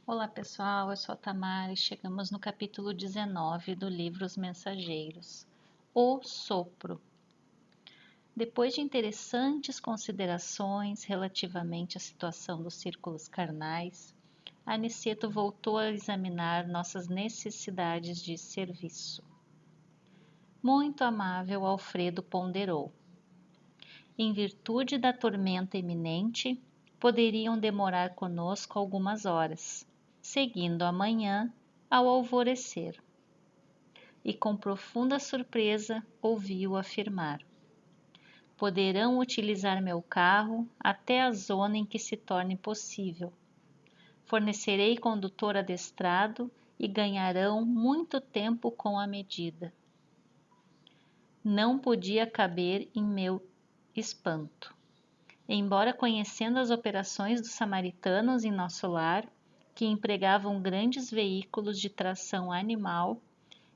Olá pessoal, eu sou a Tamara e chegamos no capítulo 19 do livro Os Mensageiros, O Sopro. Depois de interessantes considerações relativamente à situação dos círculos carnais, Aniceto voltou a examinar nossas necessidades de serviço. Muito amável, Alfredo ponderou. Em virtude da tormenta iminente, poderiam demorar conosco algumas horas, seguindo amanhã ao alvorecer. E com profunda surpresa ouvi-o afirmar: poderão utilizar meu carro até a zona em que se torne possível. Fornecerei condutor adestrado e ganharão muito tempo com a medida. Não podia caber em meu espanto. Embora conhecendo as operações dos samaritanos em nosso lar, que empregavam grandes veículos de tração animal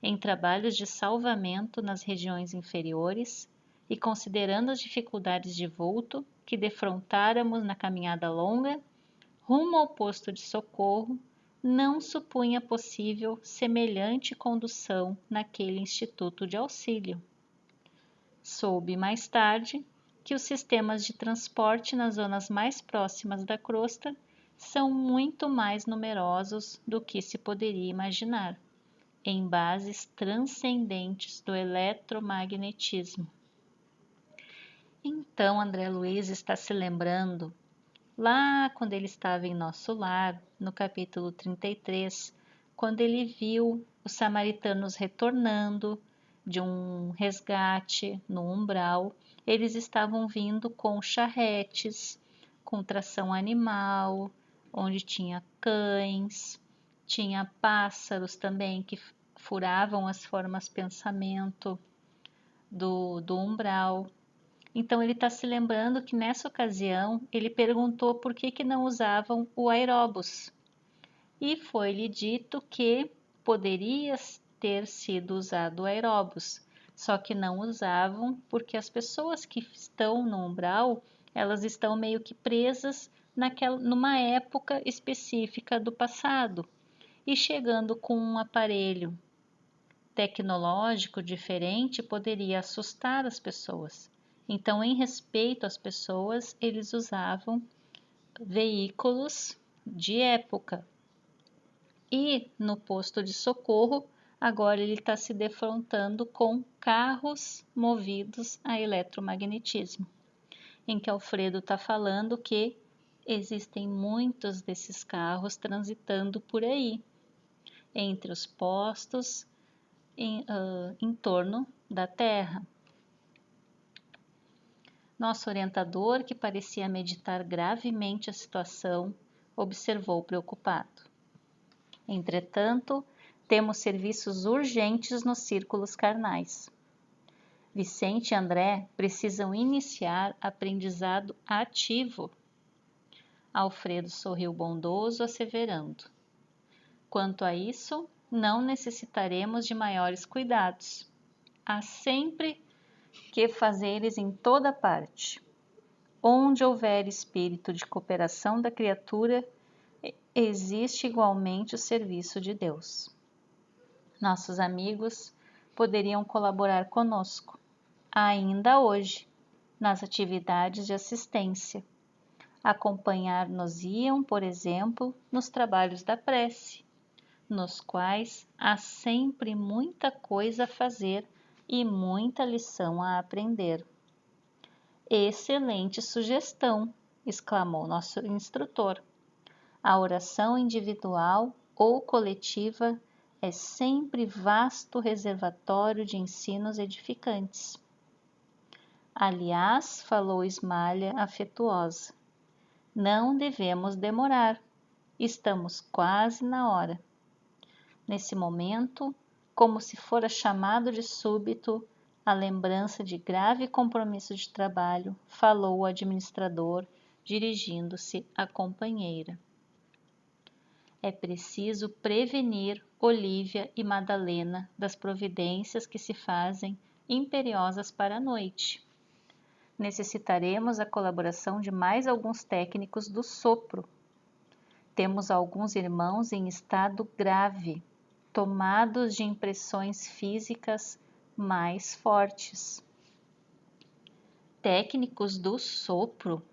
em trabalhos de salvamento nas regiões inferiores, e considerando as dificuldades de vulto que defrontáramos na caminhada longa, rumo ao posto de socorro, não supunha possível semelhante condução naquele instituto de auxílio. Soube mais tarde que os sistemas de transporte nas zonas mais próximas da crosta são muito mais numerosos do que se poderia imaginar, em bases transcendentes do eletromagnetismo. Então André Luiz está se lembrando, lá quando ele estava em nosso lar, no capítulo 33, quando ele viu os samaritanos retornando de um resgate no umbral. Eles estavam vindo com charretes, com tração animal, onde tinha cães, tinha pássaros também que furavam as formas pensamento do umbral. Então ele está se lembrando que nessa ocasião ele perguntou por que não usavam o aeróbus. E foi-lhe dito que poderia ter sido usado o aeróbus, só que não usavam porque as pessoas que estão no umbral, elas estão meio que presas numa época específica do passado, e chegando com um aparelho tecnológico diferente poderia assustar as pessoas. Então, em respeito às pessoas, eles usavam veículos de época. E no posto de socorro, agora ele está se defrontando com carros movidos a eletromagnetismo, em que Alfredo está falando que existem muitos desses carros transitando por aí, entre os postos em torno da Terra. Nosso orientador, que parecia meditar gravemente a situação, observou preocupado. Entretanto, temos serviços urgentes nos círculos carnais. Vicente e André precisam iniciar aprendizado ativo. Alfredo sorriu bondoso, asseverando: quanto a isso, não necessitaremos de maiores cuidados. Há sempre que fazeres em toda parte. Onde houver espírito de cooperação da criatura, existe igualmente o serviço de Deus. Nossos amigos poderiam colaborar conosco, ainda hoje, nas atividades de assistência. Acompanhar-nos-iam, por exemplo, nos trabalhos da prece, nos quais há sempre muita coisa a fazer e muita lição a aprender. Excelente sugestão, exclamou nosso instrutor. A oração individual ou coletiva é sempre vasto reservatório de ensinos edificantes. Aliás, falou Ismália afetuosa, não devemos demorar, estamos quase na hora. Nesse momento, como se fora chamado de súbito, a lembrança de grave compromisso de trabalho, falou o administrador, dirigindo-se à companheira. É preciso prevenir Olívia e Madalena das providências que se fazem imperiosas para a noite. Necessitaremos a colaboração de mais alguns técnicos do sopro. Temos alguns irmãos em estado grave, tomados de impressões físicas mais fortes. Técnicos do sopro?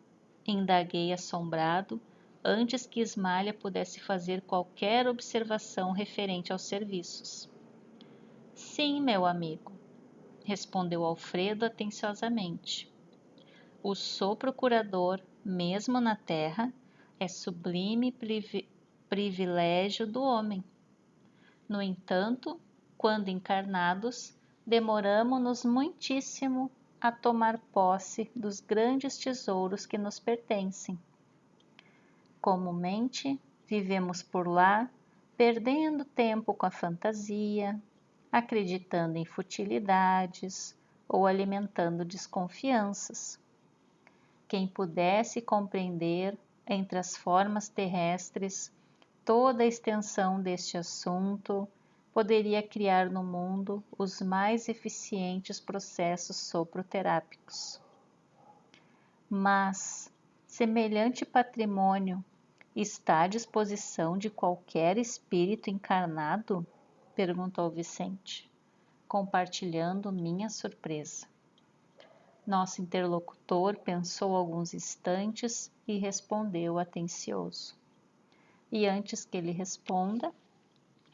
Indaguei assombrado, antes que Ismália pudesse fazer qualquer observação referente aos serviços. Sim, meu amigo, respondeu Alfredo atenciosamente. O sopro curador, mesmo na terra, é sublime privilégio do homem. No entanto, quando encarnados, demoramo-nos muitíssimo a tomar posse dos grandes tesouros que nos pertencem. Comumente, vivemos por lá, perdendo tempo com a fantasia, acreditando em futilidades ou alimentando desconfianças. Quem pudesse compreender, entre as formas terrestres, toda a extensão deste assunto, poderia criar no mundo os mais eficientes processos soproterápicos. Mas semelhante patrimônio está à disposição de qualquer espírito encarnado? Perguntou Vicente, compartilhando minha surpresa. Nosso interlocutor pensou alguns instantes e respondeu atencioso. E antes que ele responda,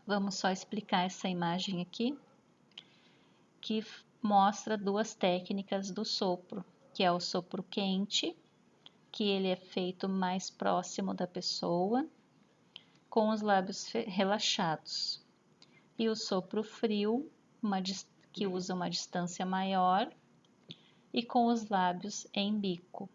vamos só explicar essa imagem aqui, que mostra duas técnicas do sopro, que é o sopro quente, que ele é feito mais próximo da pessoa, com os lábios relaxados, e o sopro frio, que usa uma distância maior, e com os lábios em bico.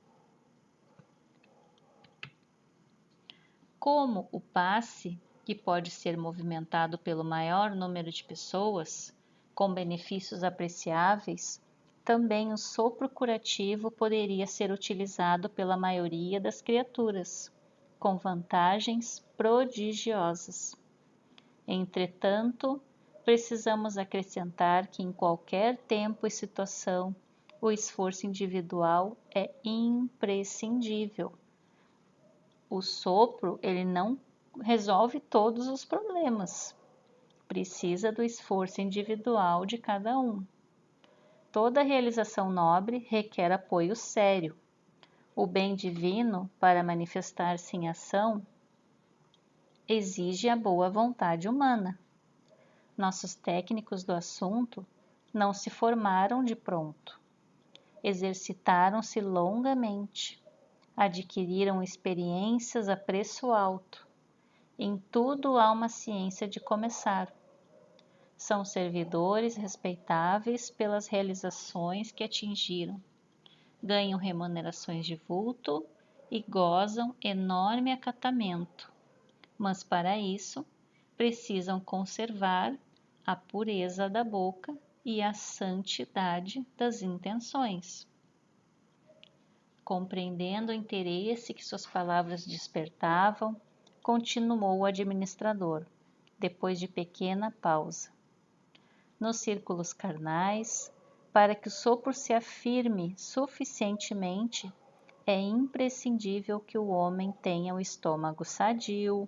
Como o passe, que pode ser movimentado pelo maior número de pessoas, com benefícios apreciáveis, também o sopro curativo poderia ser utilizado pela maioria das criaturas, com vantagens prodigiosas. Entretanto, precisamos acrescentar que em qualquer tempo e situação, o esforço individual é imprescindível. O sopro, ele não resolve todos os problemas. Precisa do esforço individual de cada um. Toda realização nobre requer apoio sério. O bem divino, para manifestar-se em ação, exige a boa vontade humana. Nossos técnicos do assunto não se formaram de pronto. Exercitaram-se longamente, adquiriram experiências a preço alto. Em tudo há uma ciência de começar. São servidores respeitáveis pelas realizações que atingiram. Ganham remunerações de vulto e gozam enorme acatamento. Mas para isso, precisam conservar a pureza da boca e a santidade das intenções. Compreendendo o interesse que suas palavras despertavam, continuou o administrador, depois de pequena pausa. Nos círculos carnais, para que o sopro se afirme suficientemente, é imprescindível que o homem tenha o estômago sadio,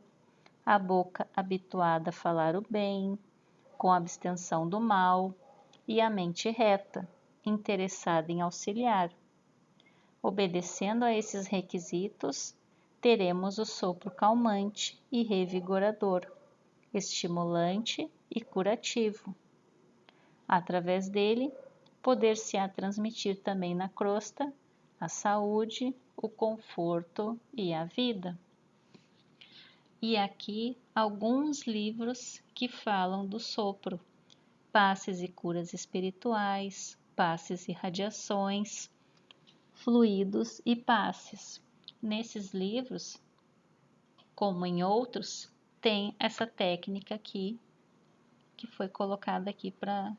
a boca habituada a falar o bem, com abstenção do mal, e a mente reta, interessada em auxiliar. Obedecendo a esses requisitos, teremos o sopro calmante e revigorador, estimulante e curativo. Através dele, poder-se-á transmitir também na crosta a saúde, o conforto e a vida. E aqui alguns livros que falam do sopro: Passes e curas espirituais, passes e radiações, fluidos e passes. Nesses livros, como em outros, tem essa técnica aqui, que foi colocada aqui para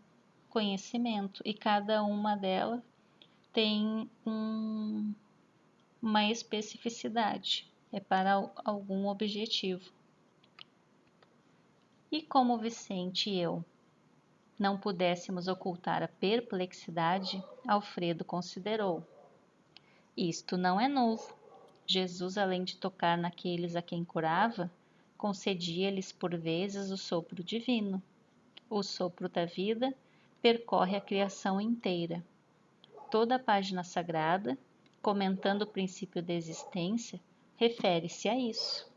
conhecimento, e cada uma delas tem uma especificidade, é para algum objetivo. E como Vicente e eu não pudéssemos ocultar a perplexidade, Alfredo considerou: isto não é novo. Jesus, além de tocar naqueles a quem curava, concedia-lhes por vezes o sopro divino. O sopro da vida percorre a criação inteira. Toda a página sagrada, comentando o princípio da existência, refere-se a isso.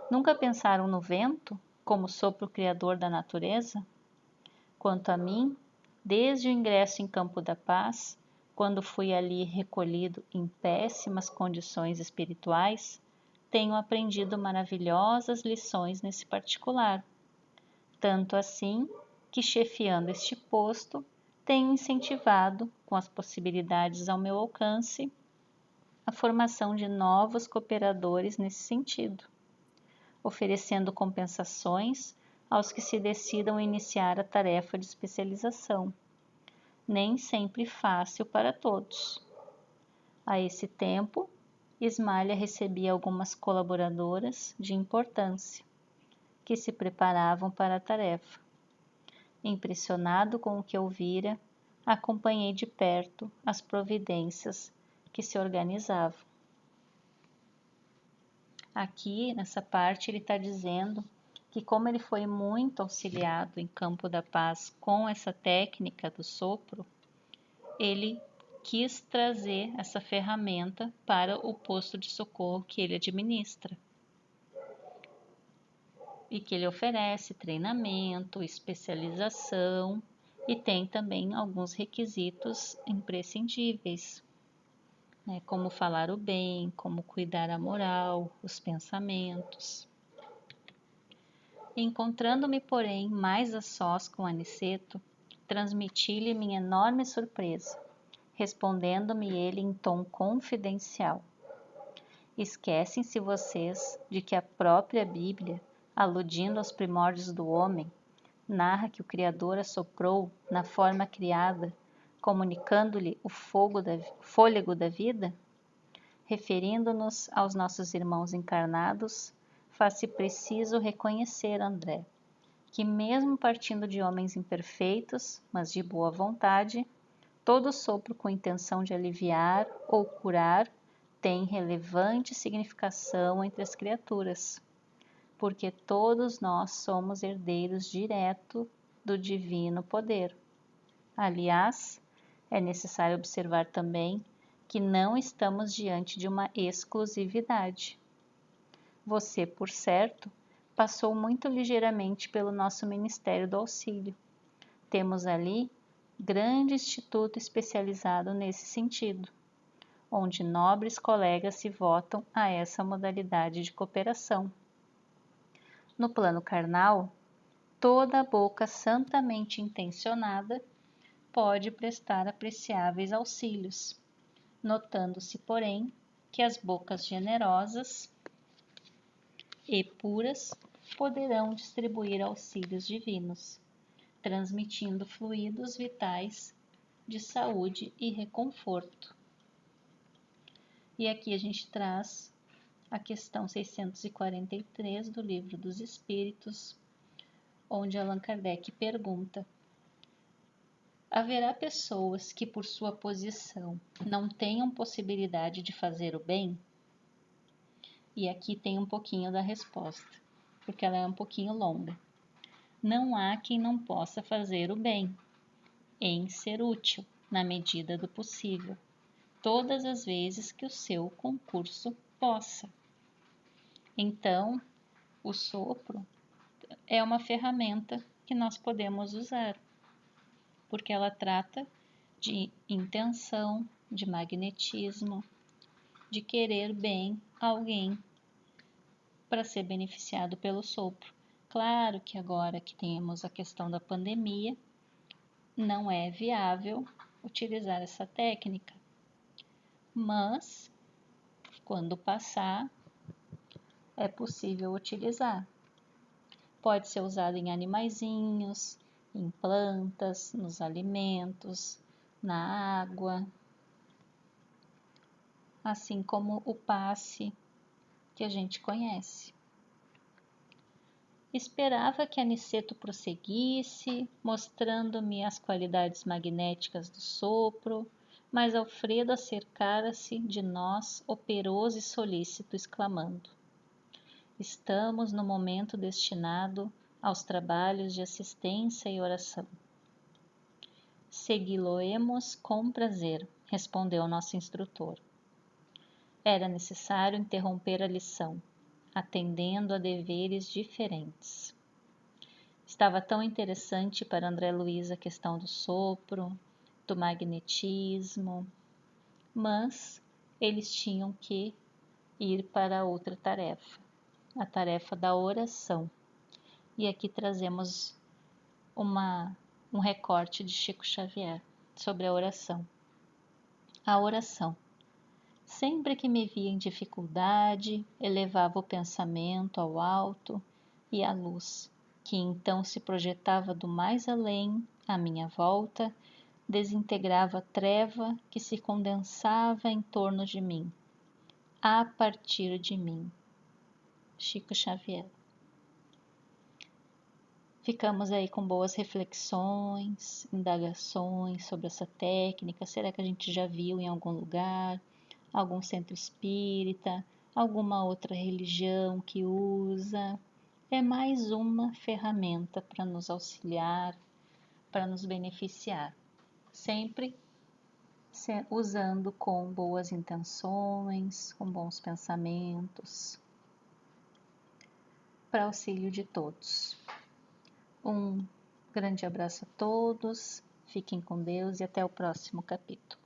Nunca pensaram no vento como sopro criador da natureza? Quanto a mim, desde o ingresso em Campo da Paz, quando fui ali recolhido em péssimas condições espirituais, tenho aprendido maravilhosas lições nesse particular. Tanto assim que, chefiando este posto, tenho incentivado, com as possibilidades ao meu alcance, a formação de novos cooperadores nesse sentido, oferecendo compensações aos que se decidam iniciar a tarefa de especialização, nem sempre fácil para todos. A esse tempo, Ismália recebia algumas colaboradoras de importância, que se preparavam para a tarefa. Impressionado com o que ouvira, acompanhei de perto as providências que se organizavam. Aqui, nessa parte, ele está dizendo que, como ele foi muito auxiliado em Campo da Paz com essa técnica do sopro, ele quis trazer essa ferramenta para o posto de socorro que ele administra e que ele oferece treinamento, especialização e tem também alguns requisitos imprescindíveis, né, como falar o bem, como cuidar a moral, os pensamentos. Encontrando-me, porém, mais a sós com Aniceto, transmiti-lhe minha enorme surpresa, respondendo-me ele em tom confidencial. Esquecem-se vocês de que a própria Bíblia, aludindo aos primórdios do homem, narra que o Criador assoprou na forma criada, comunicando-lhe o fôlego da vida? Referindo-nos aos nossos irmãos encarnados, faz-se preciso reconhecer, André, que mesmo partindo de homens imperfeitos, mas de boa vontade, todo sopro com intenção de aliviar ou curar tem relevante significação entre as criaturas, porque todos nós somos herdeiros direto do divino poder. Aliás, é necessário observar também que não estamos diante de uma exclusividade. Você, por certo, passou muito ligeiramente pelo nosso Ministério do Auxílio. Temos ali grande instituto especializado nesse sentido, onde nobres colegas se votam a essa modalidade de cooperação. No plano carnal, toda a boca santamente intencionada pode prestar apreciáveis auxílios, notando-se, porém, que as bocas generosas e puras poderão distribuir auxílios divinos, transmitindo fluidos vitais de saúde e reconforto. E aqui a gente traz a questão 643 do Livro dos Espíritos, onde Allan Kardec pergunta: haverá pessoas que, por sua posição, não tenham possibilidade de fazer o bem? E aqui tem um pouquinho da resposta, porque ela é um pouquinho longa. Não há quem não possa fazer o bem, em ser útil, na medida do possível, todas as vezes que o seu concurso possa. Então, o sopro é uma ferramenta que nós podemos usar, porque ela trata de intenção, de magnetismo, de querer bem a alguém para ser beneficiado pelo sopro. Claro que agora que temos a questão da pandemia, não é viável utilizar essa técnica, mas quando passar, é possível utilizar. Pode ser usado em animaizinhos, em plantas, nos alimentos, na água, assim como o passe que a gente conhece. Esperava que Aniceto prosseguisse, mostrando-me as qualidades magnéticas do sopro, mas Alfredo acercara-se de nós, operoso e solícito, exclamando: estamos no momento destinado aos trabalhos de assistência e oração. Segui-lo-emos com prazer, respondeu nosso instrutor. Era necessário interromper a lição, atendendo a deveres diferentes. Estava tão interessante para André Luiz a questão do sopro, do magnetismo, mas eles tinham que ir para outra tarefa, a tarefa da oração. E aqui trazemos um recorte de Chico Xavier sobre a oração. A oração. Sempre que me via em dificuldade, elevava o pensamento ao alto e a luz, que então se projetava do mais além, à minha volta, desintegrava a treva que se condensava em torno de mim, a partir de mim. Chico Xavier. Ficamos aí com boas reflexões, indagações sobre essa técnica. Será que a gente já viu em algum lugar, algum centro espírita, alguma outra religião que usa? É mais uma ferramenta para nos auxiliar, para nos beneficiar. Sempre usando com boas intenções, com bons pensamentos, para auxílio de todos. Um grande abraço a todos, fiquem com Deus e até o próximo capítulo.